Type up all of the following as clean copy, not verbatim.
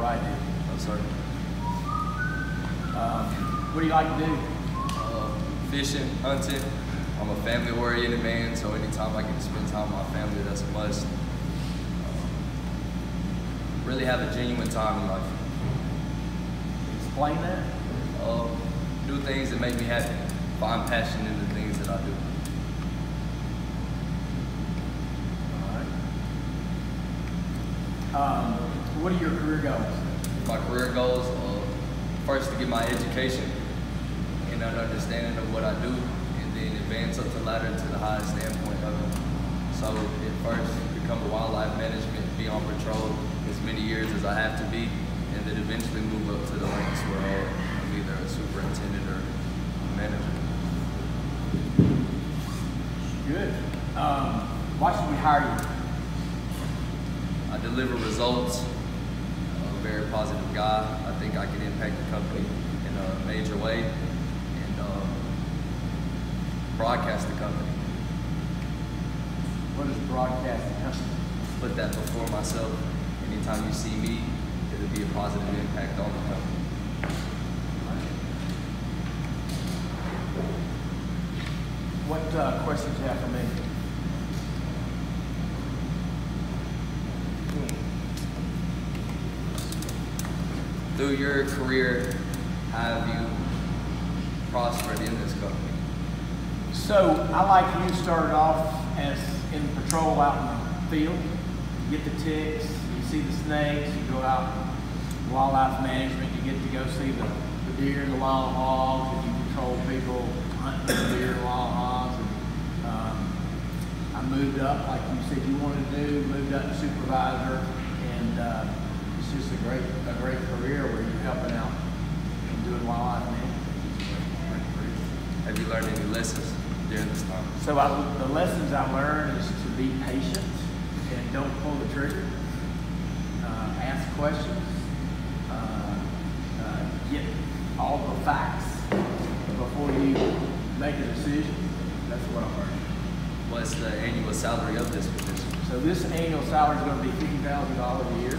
I do. No, sir. What do you like to do? Fishing, hunting. I'm a family-oriented man, so anytime I get to spend time with my family, that's a must. Really have a genuine time in life. Explain that. Do things that make me happy. Find passion in the things that I do. All right. What are your career goals? My career goals, first to get my education and an understanding of what I do, and then advance up the ladder to the highest standpoint of it. So at first, become a wildlife management, be on patrol as many years as I have to be, and then eventually move up to the ranks where I'm either a superintendent or a manager. Good. Why should we hire you? I deliver results. I'm a very positive guy. I think I can impact the company in a major way and broadcast the company. What is broadcast the company? Put that before myself. Anytime you see me, it'll be a positive impact on the company. What questions do you have for me? Through your career, how have you prospered in this company? So I like you started off as in patrol out in the field. You get the ticks, you see the snakes, you go out wildlife management, you get to go see the deer, the wild hogs, and you control people hunting the deer, wild hogs. And, I moved up, like you said you wanted to do, moved up to supervisor, and it's just a great career where you're helping out and doing wildlife management. It's a great career. Have you learned any lessons during this time? So the lessons I learned is to be patient and don't pull the trigger. Ask questions. Get all the facts before you make a decision. That's what I learned. What's the annual salary of this position? So this annual salary is going to be $50,000 a year.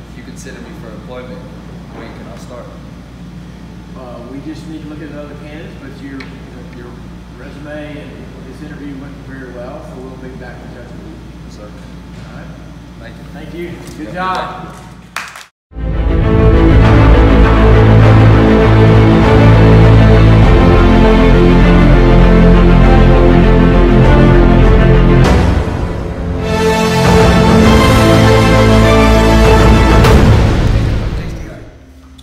If you consider me for employment, when can I start? We just need to look at other candidates, but your resume and this interview went very well, so we'll be back in touch with you. Yes, sir. All right. Thank you. Thank you. Good Yeah. job.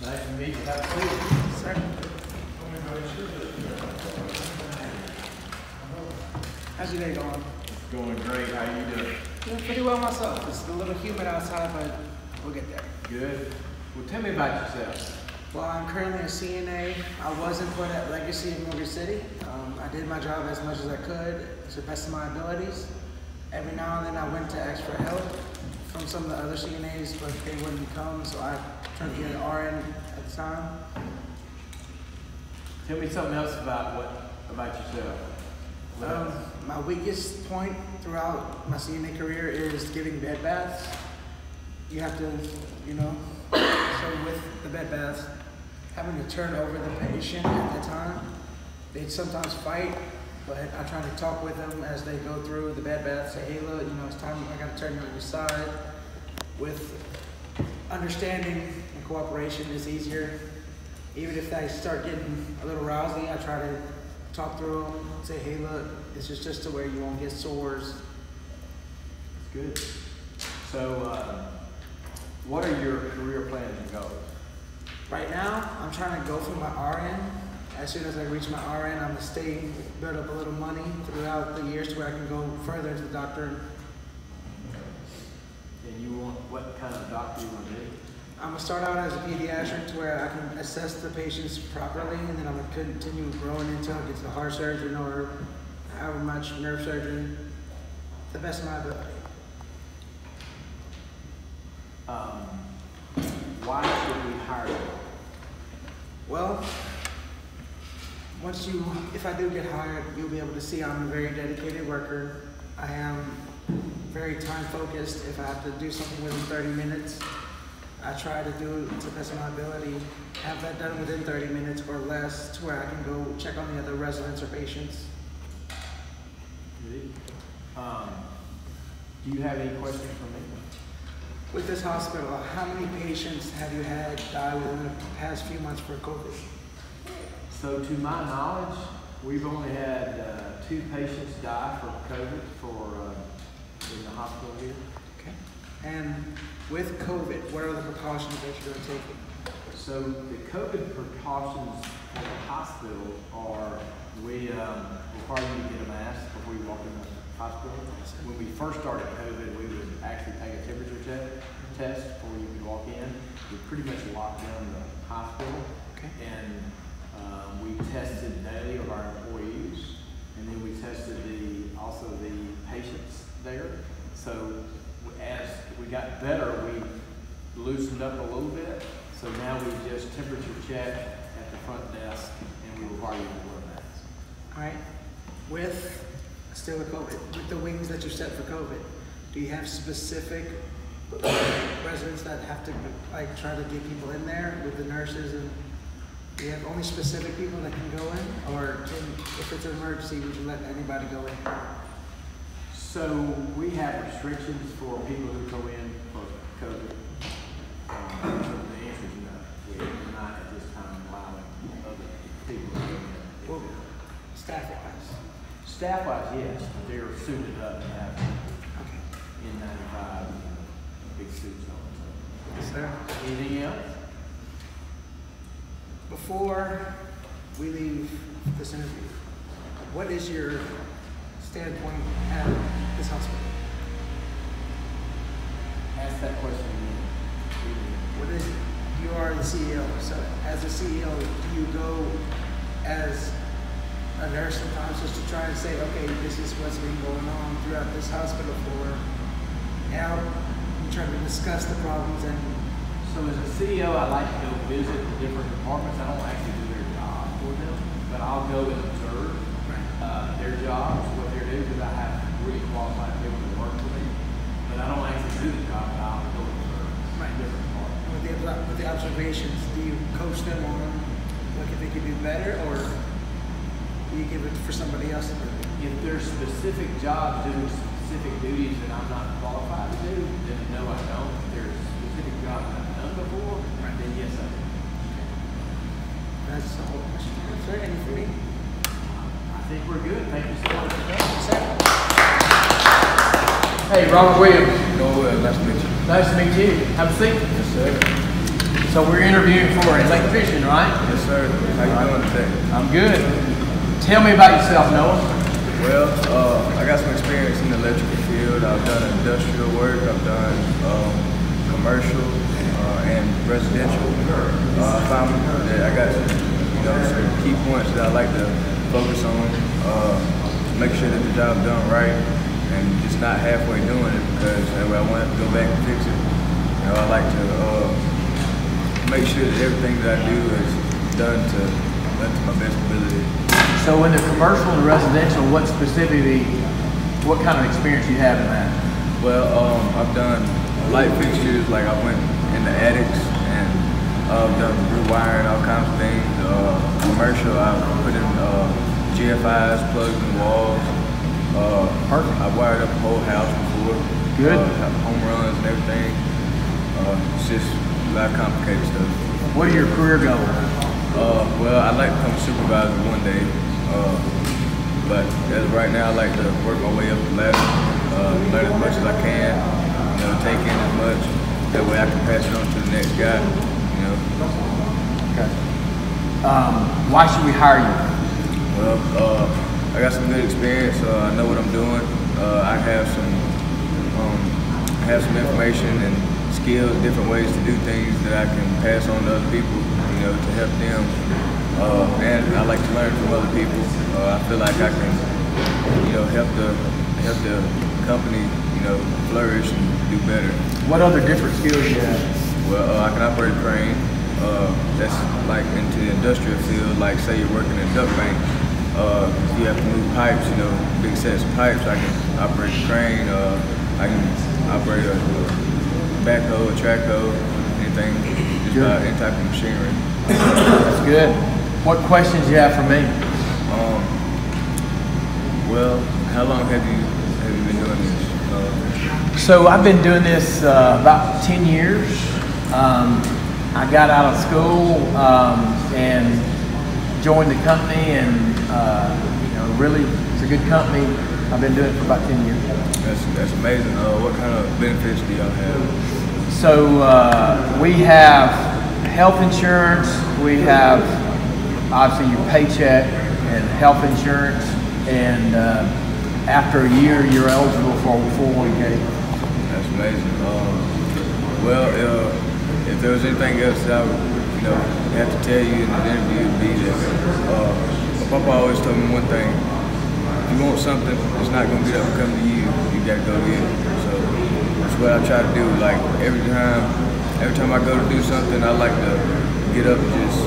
Nice to meet you. Have a seat. Sir. How's your day going? It's going great. How are you doing? Doing pretty well myself. It's a little humid outside, but we'll get there. Good. Well, tell me about yourself. Well, I'm currently a CNA. I was employed at Legacy in Morgan City. I did my job as much as I could to the best of my abilities. Every now and then I went to ask for help from some of the other CNAs, but they wouldn't come, so I tried to get an RN at the time. Tell me something else about yourself. My weakest point throughout my CNA career is giving bed baths. You have to, so with the bed baths, having to turn over the patient at the time, they'd sometimes fight, but I try to talk with them as they go through the bed bath, say, hey, look, it's time, I gotta turn you on your side. With understanding and cooperation is easier. Even if they start getting a little rousy, I try to talk through them, say, hey, look, this is just to where you won't get sores. Good. So, what are your career plans and goals? Right now, I'm trying to go for my RN. As soon as I reach my RN, I'm gonna build up a little money throughout the years to where I can go further into the doctor. And you want, what kind of doctor you want to be? I'm gonna start out as a pediatric to where I can assess the patients properly, and then I'm gonna continue growing until I get to heart surgeon or however much nerve surgeon, the best of my ability. Why should we hire you? Well, if I do get hired, you'll be able to see I'm a very dedicated worker. I am very time focused. If I have to do something within 30 minutes, I try to do it to the best of my ability, have that done within 30 minutes or less to where I can go check on the other residents or patients. Do you have any questions for me? With this hospital, how many patients have you had die within the past few months for COVID? So to my knowledge, we've only had 2 patients die for COVID in the hospital here. Okay. And with COVID, what are the precautions that you're taking? So the COVID precautions at the hospital are we require you to get a mask before you walk in the hospital. When we first started COVID, we would actually take a temperature test before you could walk in. We pretty much locked down the hospital. Okay. And we tested daily of our employees, and then we tested also the patients there. So as we got better, we loosened up a little bit. So now we just temperature check at the front desk, and we require you to wear masks. All right. With still with COVID, with the wings that you set for COVID, do you have specific residents that have to like try to get people in there with the nurses, and do you have only specific people that can go in, or if it's an emergency, would you let anybody go in? So we have restrictions for people who go in for COVID. So the answer is no. We're not at this time allowing other people to go in. Well, staff-wise. Staff-wise, yes, but they're suited up and have Okay. N95 and big suits on. Yes, sir. So. Anything else? Before we leave this interview, what is your standpoint at this hospital? Ask that question again. What is it? You are the CEO, so as a CEO, do you go as a nurse sometimes just to try and say, okay, this is what's been going on throughout this hospital for now, and try to discuss the problems and So as a CEO, I like to go visit the different departments. I don't actually do their job for them, but I'll go and observe their jobs, what they're doing, because I have really qualified people that work for me. But I don't actually do the job, but I'll go observe different departments. with the observations, do you coach them on what they could do better, or do you give it for somebody else to do? If there's specific jobs doing specific duties that I'm not qualified to do, then no, I don't. If there's specific jobs that I've done before, then yes, I do. That's the whole question. Is there any for me? I think we're good. Thank you so much for coming. Sir? Hey, Robert Williams. Go ahead, nice to meet you. Nice to meet you. Have a seat. Yes, sir. So we're interviewing for an electrician, right? Yes, sir. How you doing today? I'm good. Tell me about yourself, Noah. Well, I got some experience in the electrical field. I've done industrial work. I've done commercial and residential. I found that I got some key points that I like to focus on to make sure that the job's done right and just not halfway doing it, because that way I want to go back and fix it. I like to make sure that everything that I do is done to my best ability. So in the commercial and residential, what kind of experience you have in that? Well, I've done light fixtures, like I went in the attics and I've done rewiring, all kinds of things. Commercial, I've put in GFIs, plugs in walls. Perfect. I've wired up the whole house before. Good. Home runs and everything. It's just a lot of complicated stuff. What are your career goals? Well, I'd like to become a supervisor one day, but as of right now, I like to work my way up the ladder, learn as much as I can, take in as much. That way I can pass it on to the next guy, Okay. Why should we hire you? Well, I got some good experience. I know what I'm doing. I have some information and skills, different ways to do things that I can pass on to other people, to help them. And I like to learn from other people. I feel like I can, help the company, flourish and do better. What other different skills you have? Well, I can operate a crane. That's like into the industrial field. Like say you're working in a duct bank, you have to move pipes, big sets of pipes. I can operate the crane. I can operate a backhoe, a track hoe, anything, just about any type of machinery. That's good. What questions do you have for me? Well, how long have you been doing this? So I've been doing this about 10 years. I got out of school and joined the company, and you know, really, it's a good company. I've been doing it for about 10 years. That's amazing. What kind of benefits do y'all have? So we have health insurance. We have obviously your paycheck and health insurance, and after a year, you're eligible for a 401k. That's amazing. Well, if there was anything else that I would, have to tell you in the interview, it'd be that my papa always told me one thing: if you want something, it's not gonna get up and come to you. You gotta go get it. So that's what I try to do. Like every time I go to do something, I like to get up and just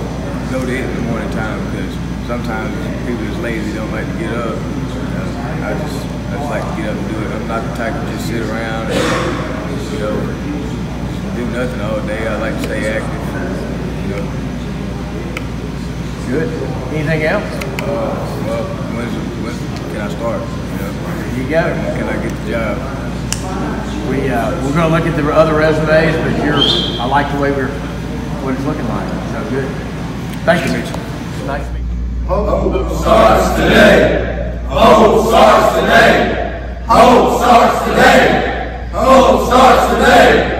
go to it in the morning time, because sometimes people that's lazy don't like to get up. I just like to get up and do it. I'm not the type to just sit around and do nothing all day. I like to stay active. Good. Anything else? Well, when can I start? There you go. When can I get the job? We're going to look at the other resumes, but I like the way what it's looking like. So good. Thank you. Nice to meet you. Hope starts today. Hope starts today. Hope starts today. Hope starts today.